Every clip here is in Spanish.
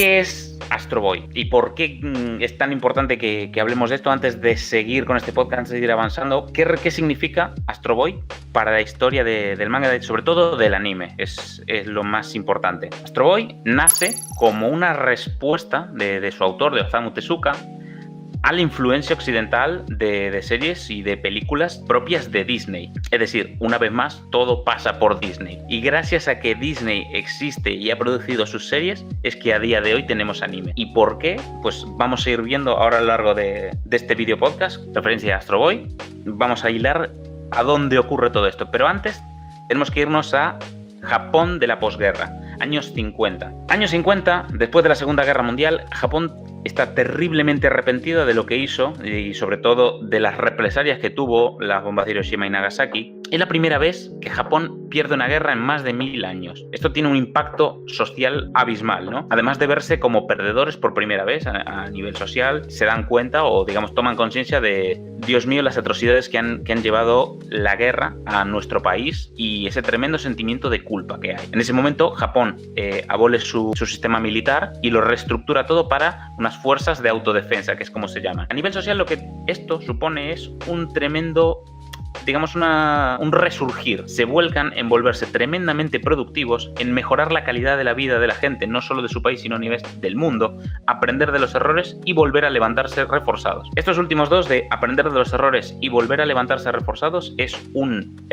¿Qué es Astro Boy? ¿Y por qué es tan importante que hablemos de esto antes de seguir con este podcast, antes de ir avanzando? ¿Qué significa Astro Boy para la historia del manga, sobre todo del anime? Es lo más importante. Astro Boy nace como una respuesta de su autor, de Osamu Tezuka, a la influencia occidental de series y de películas propias de Disney. Es decir, una vez más, todo pasa por Disney. Y gracias a que Disney existe y ha producido sus series, es que a día de hoy tenemos anime. ¿Y por qué? Pues vamos a ir viendo ahora a lo largo de este video podcast, referencia a Astro Boy. Vamos a hilar a dónde ocurre todo esto. Pero antes, tenemos que irnos a Japón de la posguerra, años 50. Años 50, después de la Segunda Guerra Mundial, Japón está terriblemente arrepentido de lo que hizo y sobre todo de las represalias que tuvo las bombas de Hiroshima y Nagasaki. Es la primera vez que Japón pierde una guerra en más de 1000 años. Esto tiene un impacto social abismal, ¿no? Además de verse como perdedores por primera vez a nivel social, se dan cuenta o digamos toman conciencia de, Dios mío, las atrocidades que han llevado la guerra a nuestro país y ese tremendo sentimiento de culpa que hay. En ese momento Japón abole su sistema militar y lo reestructura todo para unas fuerzas de autodefensa, que es como se llaman. A nivel social lo que esto supone es un tremendo, digamos, un resurgir. Se vuelcan en volverse tremendamente productivos, en mejorar la calidad de la vida de la gente, no solo de su país, sino a nivel del mundo, aprender de los errores y volver a levantarse reforzados. Estos últimos dos, de aprender de los errores y volver a levantarse reforzados, es un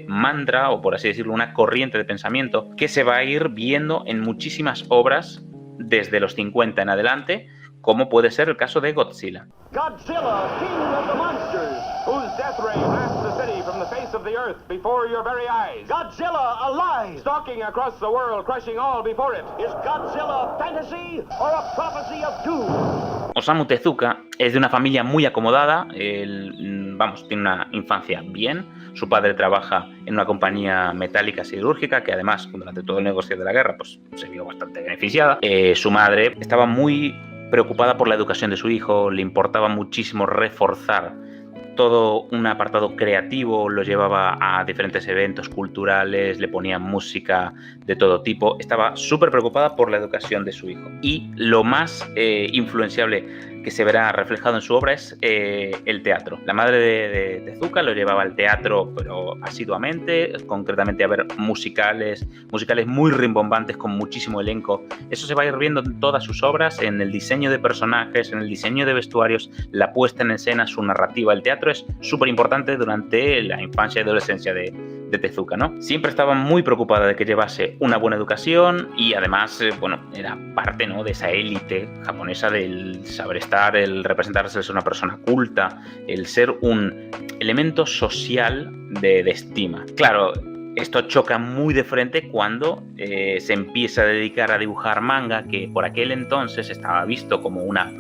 mantra, o por así decirlo, una corriente de pensamiento que se va a ir viendo en muchísimas obras desde los 50 en adelante, como puede ser el caso de Godzilla. Godzilla, king of the monsters, whose death ray blasts the city from the face of the earth before your very eyes. Godzilla alive, stalking across the world, crushing all before it. Is Godzilla fantasy or a prophecy of doom? Osamu Tezuka es de una familia muy acomodada, tiene una infancia bien. Su padre trabaja en una compañía metálica siderúrgica que además, durante todo el negocio de la guerra, pues se vio bastante beneficiada. Su madre estaba muy preocupada por la educación de su hijo, le importaba muchísimo reforzar todo un apartado creativo, lo llevaba a diferentes eventos culturales, le ponía música de todo tipo, estaba súper preocupada por la educación de su hijo. Y lo más influenciable que se verá reflejado en su obra es el teatro. La madre de Tezuka lo llevaba al teatro, pero asiduamente, concretamente a ver musicales muy rimbombantes con muchísimo elenco. Eso se va a ir viendo en todas sus obras, en el diseño de personajes, en el diseño de vestuarios, la puesta en escena, su narrativa. El teatro es súper importante durante la infancia y adolescencia de Tezuka, ¿no? Siempre estaba muy preocupada de que llevase una buena educación y además, era parte, ¿no?, de esa élite japonesa del saber estar, el representarse, el ser una persona culta, el ser un elemento social de estima. Claro, esto choca muy de frente cuando se empieza a dedicar a dibujar manga, que por aquel entonces estaba visto como una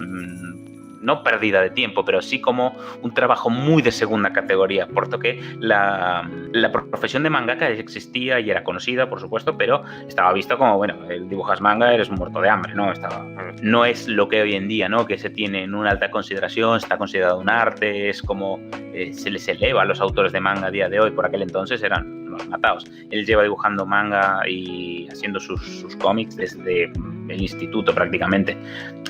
no pérdida de tiempo, pero sí como un trabajo muy de segunda categoría, puesto que la profesión de mangaka existía y era conocida, por supuesto, pero estaba visto como, el dibujas manga, eres un muerto de hambre, ¿no? No es lo que hoy en día, ¿no?, que se tiene en una alta consideración, está considerado un arte, es como se les eleva a los autores de manga a día de hoy. Por aquel entonces eran unos matados. Él lleva dibujando manga y haciendo sus cómics desde el instituto prácticamente,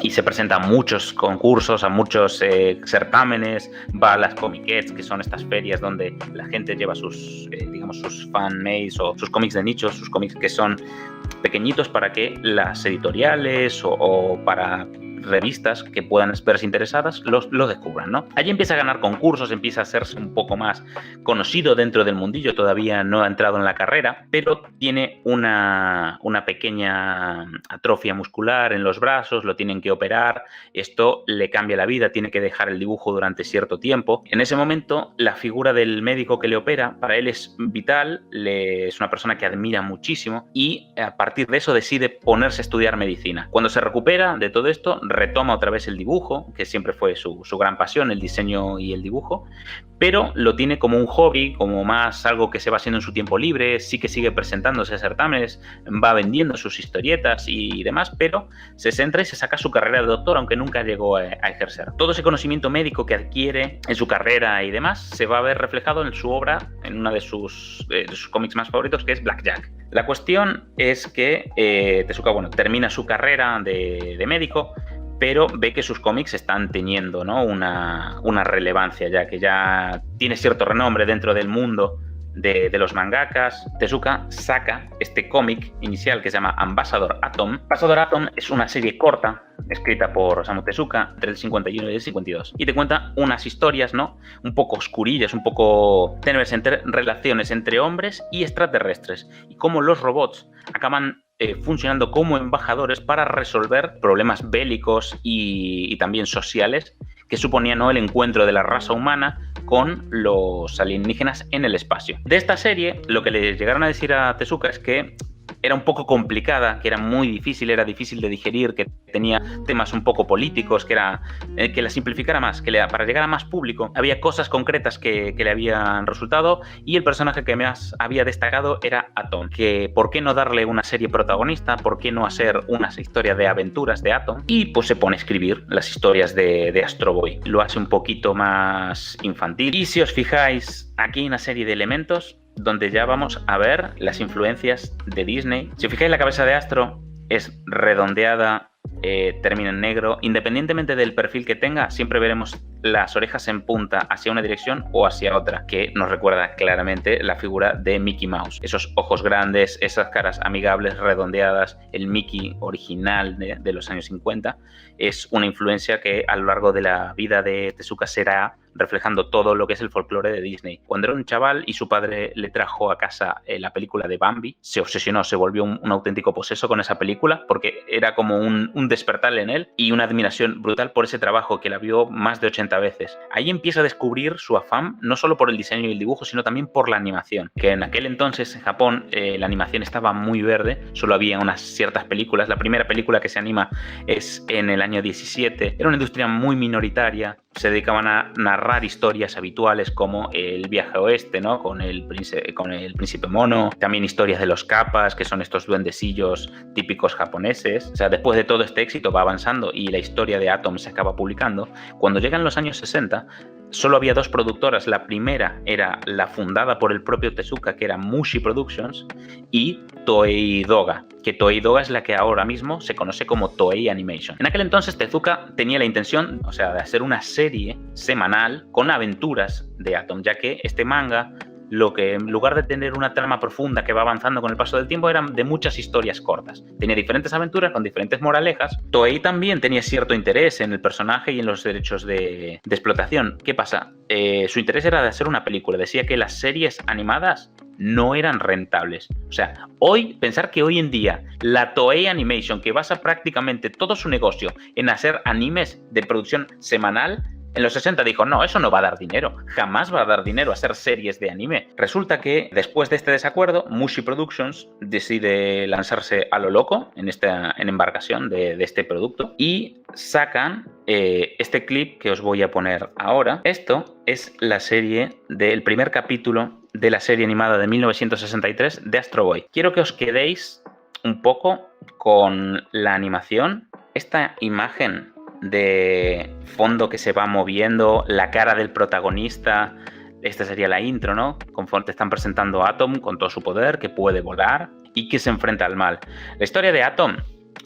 y se presenta a muchos concursos, a muchos certámenes, va a las Comiquets, que son estas ferias donde la gente lleva sus fan-mates o sus cómics de nicho, sus cómics que son pequeñitos para que las editoriales o para revistas que puedan verse interesadas los descubran, ¿no? Allí empieza a ganar concursos, empieza a hacerse un poco más conocido dentro del mundillo. Todavía no ha entrado en la carrera, pero tiene una pequeña atrofia muscular en los brazos, lo tienen que operar, esto le cambia la vida, tiene que dejar el dibujo durante cierto tiempo. En ese momento, la figura del médico que le opera, para él es vital, es una persona que admira muchísimo y a partir de eso decide ponerse a estudiar medicina. Cuando se recupera de todo esto, retoma otra vez el dibujo, que siempre fue su gran pasión, el diseño y el dibujo, pero lo tiene como un hobby, como más algo que se va haciendo en su tiempo libre. Sí que sigue presentándose a certámenes, va vendiendo sus historietas y demás, pero se centra y se saca su carrera de doctor, aunque nunca llegó a ejercer. Todo ese conocimiento médico que adquiere en su carrera y demás se va a ver reflejado en su obra en uno de sus cómics más favoritos, que es Blackjack. La cuestión es que Tezuka, bueno, termina su carrera de médico, pero ve que sus cómics están teniendo, ¿no?, una relevancia, ya que ya tiene cierto renombre dentro del mundo de los mangakas. Tezuka saca este cómic inicial que se llama Ambassador Atom. Ambassador Atom es una serie corta escrita por Osamu Tezuka entre el 51 y el 52 y te cuenta unas historias, ¿no?, un poco oscurillas, un poco tenues entre relaciones entre hombres y extraterrestres y cómo los robots acaban funcionando como embajadores para resolver problemas bélicos y también sociales que suponía, ¿no?, el encuentro de la raza humana con los alienígenas en el espacio. De esta serie, lo que le llegaron a decir a Tezuka es que era un poco complicada, que era muy difícil, era difícil de digerir, que tenía temas un poco políticos, que la simplificara más, para llegar a más público. Había cosas concretas que le habían resultado y el personaje que más había destacado era Atom. Que ¿por qué no darle una serie protagonista? ¿Por qué no hacer una historia de aventuras de Atom? Y pues se pone a escribir las historias de Astro Boy. Lo hace un poquito más infantil. Y si os fijáis, aquí hay una serie de elementos donde ya vamos a ver las influencias de Disney. Si os fijáis, la cabeza de Astro es redondeada, termina en negro. Independientemente del perfil que tenga, siempre veremos las orejas en punta hacia una dirección o hacia otra, que nos recuerda claramente la figura de Mickey Mouse. Esos ojos grandes, esas caras amigables, redondeadas, el Mickey original de los años 50, es una influencia que a lo largo de la vida de Tezuka será reflejando todo lo que es el folclore de Disney. Cuando era un chaval y su padre le trajo a casa la película de Bambi, se obsesionó, se volvió un auténtico poseso con esa película porque era como un despertar en él y una admiración brutal por ese trabajo que la vio más de 80 veces. Ahí empieza a descubrir su afán no solo por el diseño y el dibujo, sino también por la animación, que en aquel entonces en Japón la animación estaba muy verde, solo había unas ciertas películas. La primera película que se anima es en el año 17. Era una industria muy minoritaria, se dedicaban a narrar historias habituales como el viaje oeste, ¿no?, con el príncipe mono, también historias de los kappas, que son estos duendecillos típicos japoneses. O sea, después de todo este éxito va avanzando y la historia de Atom se acaba publicando. Cuando llegan los años 60, solo había dos productoras. La primera era la fundada por el propio Tezuka, que era Mushi Productions, y Toei Doga, que Toei Doga es la que ahora mismo se conoce como Toei Animation. En aquel entonces Tezuka tenía la intención, o sea, de hacer una serie semanal con aventuras de Atom, ya que este manga, lo que en lugar de tener una trama profunda que va avanzando con el paso del tiempo, eran de muchas historias cortas. Tenía diferentes aventuras con diferentes moralejas. Toei también tenía cierto interés en el personaje y en los derechos de explotación. ¿Qué pasa? Su interés era de hacer una película. Decía que las series animadas no eran rentables. O sea, pensar que hoy en día la Toei Animation, que basa prácticamente todo su negocio en hacer animes de producción semanal, en los 60 dijo, no, eso no va a dar dinero, jamás va a dar dinero hacer series de anime. Resulta que después de este desacuerdo, Mushi Productions decide lanzarse a lo loco en embarcación de este producto y sacan este clip que os voy a poner ahora. Esto es la serie del primer capítulo de la serie animada de 1963 de Astro Boy. Quiero que os quedéis un poco con la animación. Esta imagen de fondo que se va moviendo, la cara del protagonista, esta sería la intro, ¿no? Conforme te están presentando a Atom con todo su poder, que puede volar y que se enfrenta al mal. La historia de Atom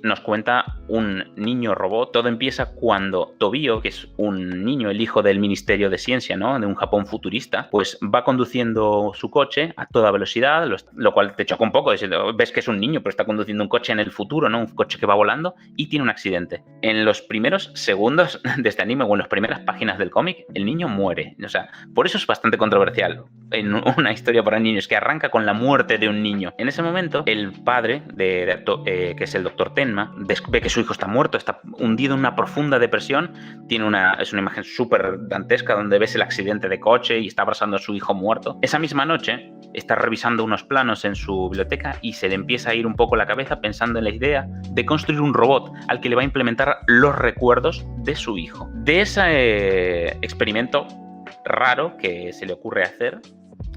nos cuenta un niño robot. Todo empieza cuando Tobio, que es un niño, el hijo del Ministerio de Ciencia, ¿no?, de un Japón futurista, pues va conduciendo su coche a toda velocidad, lo cual te choca un poco. Ves que es un niño, pero está conduciendo un coche en el futuro, ¿no?, un coche que va volando, y tiene un accidente. En los primeros segundos de este anime o en las primeras páginas del cómic, el niño muere. O sea, por eso es bastante controversial en una historia para niños, que arranca con la muerte de un niño. En ese momento, el padre, que es el Dr. Tenma, ve que su hijo está muerto, está hundido en una profunda depresión. Es una imagen súper dantesca donde ves el accidente de coche y está abrazando a su hijo muerto. Esa misma noche está revisando unos planos en su biblioteca y se le empieza a ir un poco la cabeza pensando en la idea de construir un robot al que le va a implementar los recuerdos de su hijo. De ese experimento raro que se le ocurre hacer,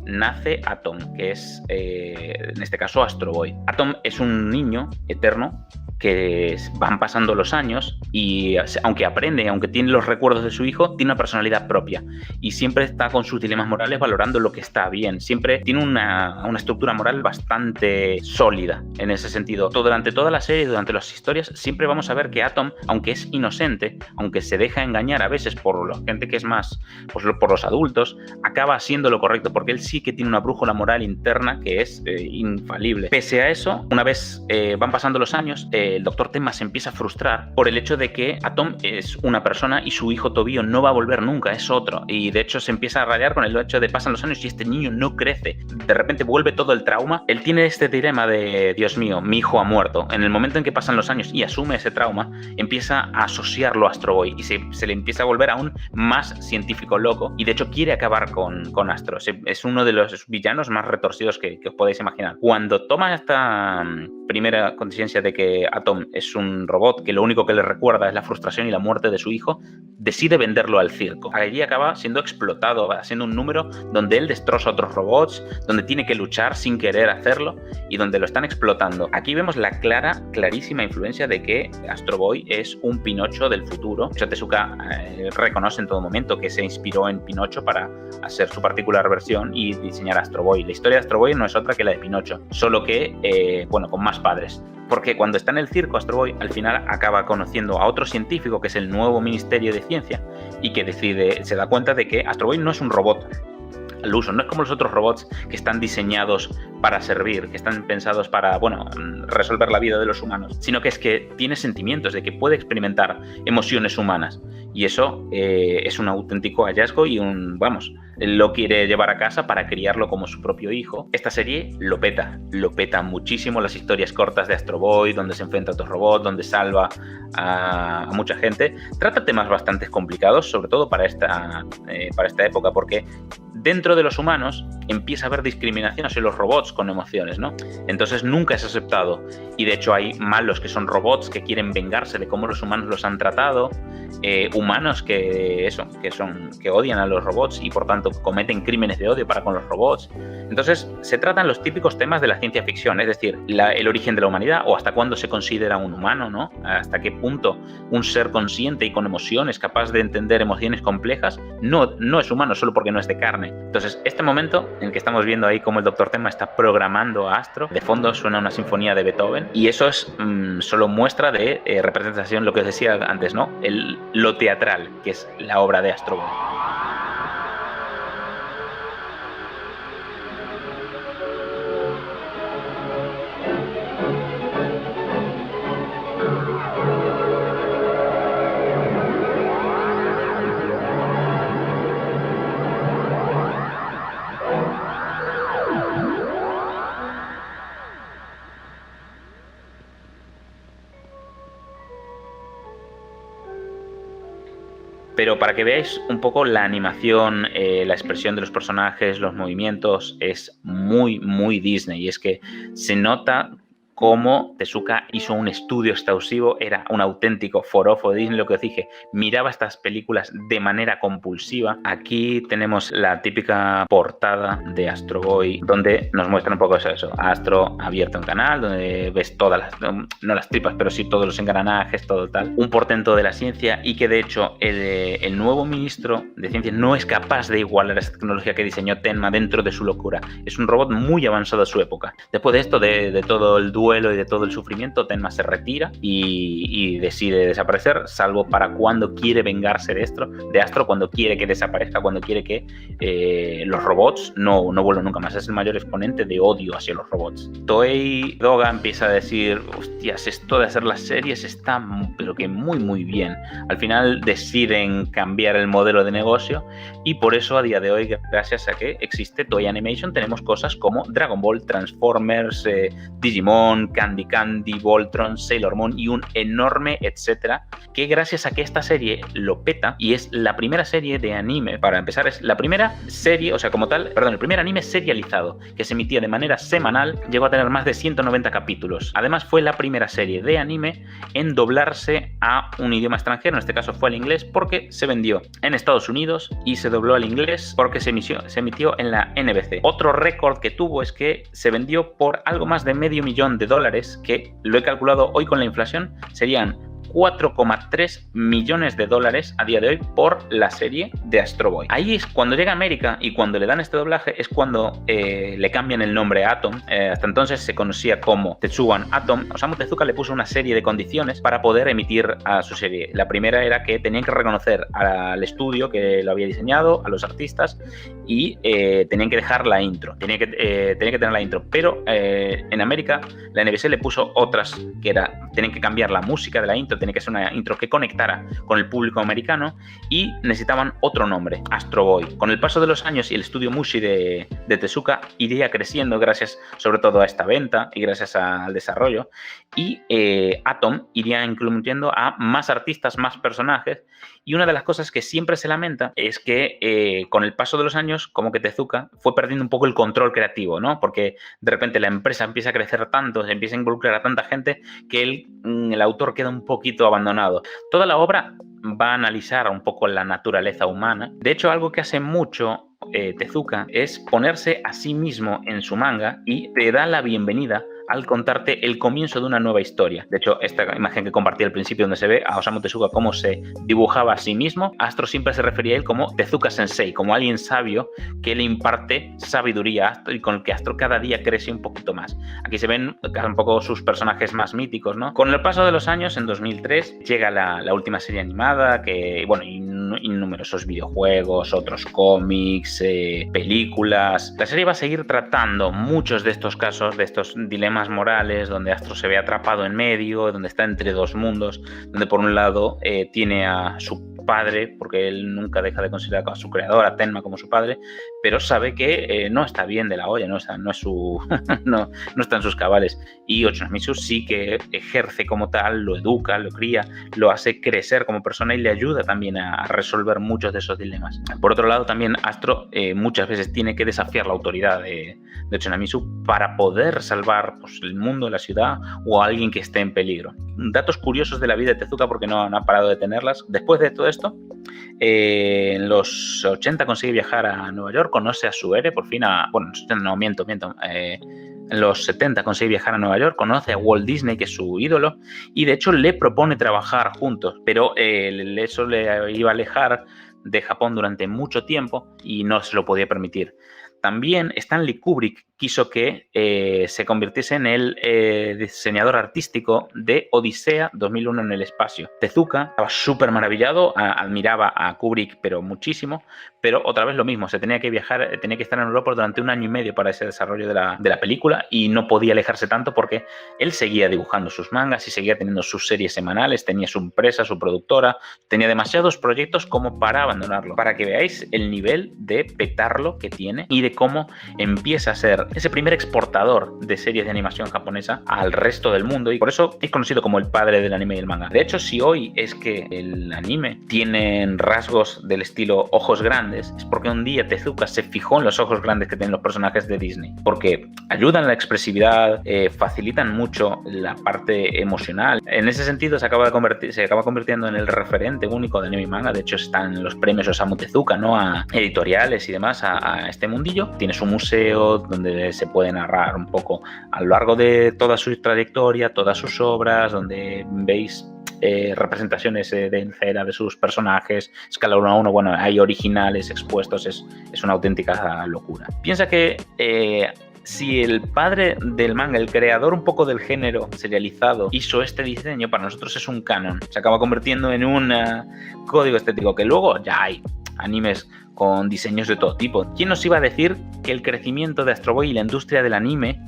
nace Atom, que es, en este caso, Astro Boy. Atom es un niño eterno que van pasando los años y aunque aprende, aunque tiene los recuerdos de su hijo, tiene una personalidad propia y siempre está con sus dilemas morales valorando lo que está bien. Siempre tiene una estructura moral bastante sólida en ese sentido. Durante toda la serie, durante las historias, siempre vamos a ver que Atom, aunque es inocente, aunque se deja engañar a veces por la gente que es más, pues, por los adultos, acaba haciendo lo correcto porque él sí que tiene una brújula moral interna que es infalible. Pese a eso, una vez van pasando los años, el Dr. Tenma se empieza a frustrar por el hecho de que Atom es una persona y su hijo Tobio no va a volver nunca, es otro. Y de hecho se empieza a rayar con el hecho de pasan los años y este niño no crece. De repente vuelve todo el trauma. Él tiene este dilema de, Dios mío, mi hijo ha muerto. En el momento en que pasan los años y asume ese trauma, empieza a asociarlo a Astro Boy y se le empieza a volver aún más científico loco. Y de hecho quiere acabar con Astro. Es uno de los villanos más retorcidos que os podéis imaginar. Cuando toma esta primera conciencia de que Atom es un robot que lo único que le recuerda es la frustración y la muerte de su hijo, decide venderlo al circo. Allí acaba siendo explotado, siendo un número donde él destroza a otros robots, donde tiene que luchar sin querer hacerlo y donde lo están explotando. Aquí vemos la clarísima influencia de que Astro Boy es un Pinocho del futuro. De hecho, Tezuka reconoce en todo momento que se inspiró en Pinocho para hacer su particular versión y diseñar Astro Boy. La historia de Astro Boy no es otra que la de Pinocho, solo que, con más padres. Porque cuando está en el circo, Astro Boy al final acaba conociendo a otro científico que es el nuevo Ministerio de Ciencia y que se da cuenta de que Astro Boy no es un robot al uso, no es como los otros robots que están diseñados para servir, que están pensados para, resolver la vida de los humanos, sino que es que tiene sentimientos, de que puede experimentar emociones humanas. Y eso es un auténtico hallazgo y lo quiere llevar a casa para criarlo como su propio hijo. Esta serie lo peta muchísimo. Las historias cortas de Astro Boy, donde se enfrenta a otros robots, donde salva a mucha gente, trata temas bastante complicados, sobre todo para esta época, porque dentro de los humanos empieza a haber discriminación hacia los robots con emociones, ¿no? Entonces nunca es aceptado. Y de hecho hay malos que son robots que quieren vengarse de cómo los humanos los han tratado, humanos que odian a los robots y por tanto cometen crímenes de odio para con los robots. Entonces se tratan los típicos temas de la ciencia ficción, es decir, el origen de la humanidad o hasta cuándo se considera un humano, ¿no? Hasta qué punto un ser consciente y con emociones, capaz de entender emociones complejas, no es humano solo porque no es de carne. Entonces, este momento en que estamos viendo ahí cómo el Dr. Tenma está programando a Astro, de fondo suena una sinfonía de Beethoven y eso es solo muestra de representación, lo que os decía antes, ¿no? Lo teatral, que es la obra de Astro Boy. Pero para que veáis un poco la animación, la expresión de los personajes, los movimientos, es muy, muy Disney. Y es que se nota cómo Tezuka hizo un estudio exhaustivo, era un auténtico forofo de Disney, lo que os dije, miraba estas películas de manera compulsiva. Aquí tenemos la típica portada de Astro Boy, donde nos muestra un poco eso, Astro abierto en canal, donde ves todas no las tripas, pero sí todos los engranajes, todo tal, un portento de la ciencia y que de hecho el nuevo ministro de Ciencia no es capaz de igualar esa tecnología que diseñó Tenma dentro de su locura. Es un robot muy avanzado a su época. Después de esto, de todo el duelo y de todo el sufrimiento, Tenma se retira y decide desaparecer, salvo para cuando quiere vengarse de Astro, cuando quiere que desaparezca, cuando quiere que los robots no vuelvan nunca más. Es el mayor exponente de odio hacia los robots. Toei Doga empieza a decir, hostias, esto de hacer las series está pero que muy muy bien. Al final deciden cambiar el modelo de negocio y por eso a día de hoy, gracias a que existe Toei Animation, tenemos cosas como Dragon Ball, Transformers, Digimon, Pokémon, Candy Candy, Voltron, Sailor Moon y un enorme etcétera, que gracias a que esta serie lo peta y es la primera serie de anime, para empezar, es la primera serie, o sea, como tal, perdón, el primer anime serializado que se emitía de manera semanal, llegó a tener más de 190 capítulos. Además, fue la primera serie de anime en doblarse a un idioma extranjero, en este caso fue al inglés, porque se vendió en Estados Unidos y se dobló al inglés porque se emitió en la NBC. Otro récord que tuvo es que se vendió por algo más de $500,000, que lo he calculado hoy con la inflación, serían $4,3 millones a día de hoy por la serie de Astro Boy. Ahí es cuando llega a América y cuando le dan este doblaje es cuando le cambian el nombre a Atom. Hasta entonces se conocía como Tetsuwan Atom. Osamu Tezuka le puso una serie de condiciones para poder emitir a su serie. La primera era que tenían que reconocer al estudio que lo había diseñado, a los artistas, y tenían que dejar la intro. Tenía que tener la intro. Pero en América la NBC le puso otras, que era, tenían que cambiar la música de la intro, tenía que ser una intro que conectara con el público americano y necesitaban otro nombre, Astro Boy. Con el paso de los años y el estudio Mushi de Tezuka iría creciendo gracias sobre todo a esta venta y gracias al desarrollo, y Atom iría incluyendo a más artistas, más personajes, y una de las cosas que siempre se lamenta es que con el paso de los años como que Tezuka fue perdiendo un poco el control creativo, ¿no? Porque de repente la empresa empieza a crecer tanto, se empieza a involucrar a tanta gente que el autor queda un poquito abandonado. Toda la obra va a analizar un poco la naturaleza humana. De hecho, algo que hace mucho Tezuka es ponerse a sí mismo en su manga y te da la bienvenida al contarte el comienzo de una nueva historia. De hecho, esta imagen que compartí al principio donde se ve a Osamu Tezuka cómo se dibujaba a sí mismo, Astro siempre se refería a él como Tezuka Sensei, como alguien sabio que le imparte sabiduría a Astro y con el que Astro cada día crece un poquito más. Aquí se ven un poco sus personajes más míticos, ¿no? Con el paso de los años, en 2003, llega la última serie animada, que, bueno, y numerosos videojuegos, otros cómics, películas. La serie va a seguir tratando muchos de estos casos, de estos dilemas morales, donde Astro se ve atrapado en medio, donde está entre dos mundos, donde por un lado tiene a su padre, porque él nunca deja de considerar a su creador, a Tenma, como su padre, pero sabe que no está bien de la olla, no está en sus cabales. Y Ochanomizu sí que ejerce como tal, lo educa, lo cría, lo hace crecer como persona y le ayuda también a resolver muchos de esos dilemas. Por otro lado, también Astro muchas veces tiene que desafiar la autoridad de Ochanomizu para poder salvar, pues, el mundo, la ciudad o a alguien que esté en peligro. Datos curiosos de la vida de Tezuka, porque no ha parado de tenerlas. Después de todo esto, en los 80 consigue viajar a Nueva York, conoce a Suere, por fin en los 70 consigue viajar a Nueva York, conoce a Walt Disney, que es su ídolo, y de hecho le propone trabajar juntos, pero eso le iba a alejar de Japón durante mucho tiempo y no se lo podía permitir. También Stanley Kubrick quiso que se convirtiese en el diseñador artístico de Odisea 2001 en el espacio. Tezuka estaba súper maravillado, admiraba a Kubrick, pero muchísimo, pero otra vez lo mismo, se tenía que viajar, tenía que estar en Europa durante 1 año y medio para ese desarrollo de la película y no podía alejarse tanto porque él seguía dibujando sus mangas y seguía teniendo sus series semanales, tenía su empresa, su productora, tenía demasiados proyectos como para abandonarlo. Para que veáis el nivel de petarlo que tiene y de cómo empieza a ser ese primer exportador de series de animación japonesa al resto del mundo, y por eso es conocido como el padre del anime y el manga. De hecho, si hoy es que el anime tiene rasgos del estilo ojos grandes, es porque un día Tezuka se fijó en los ojos grandes que tienen los personajes de Disney, porque ayudan la expresividad, facilitan mucho la parte emocional. En ese sentido se acaba convirtiendo en el referente único de anime y manga. De hecho, están los premios Osamu Tezuka, ¿no?, a editoriales y demás, a este mundillo. Tiene su museo donde se puede narrar un poco a lo largo de toda su trayectoria, todas sus obras, donde veis representaciones de cera de sus personajes, escala 1 a 1, bueno, hay originales expuestos, es una auténtica locura. Piensa que si el padre del manga, el creador un poco del género serializado, hizo este diseño, para nosotros es un canon, se acaba convirtiendo en un código estético, que luego ya hay animes con diseños de todo tipo. ¿Quién nos iba a decir que el crecimiento de Astro Boy y la industria del anime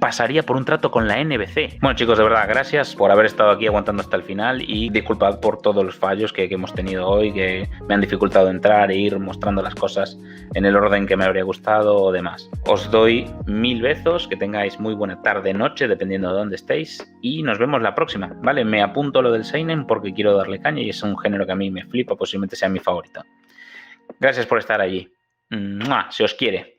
pasaría por un trato con la NBC. Bueno, chicos, de verdad, gracias por haber estado aquí aguantando hasta el final y disculpad por todos los fallos que hemos tenido hoy, que me han dificultado entrar e ir mostrando las cosas en el orden que me habría gustado o demás. Os doy 1000 besos, que tengáis muy buena tarde, noche, dependiendo de dónde estéis, y nos vemos la próxima, ¿vale? Me apunto lo del seinen porque quiero darle caña y es un género que a mí me flipa, posiblemente sea mi favorito. Gracias por estar allí. ¡Mua! Se os quiere.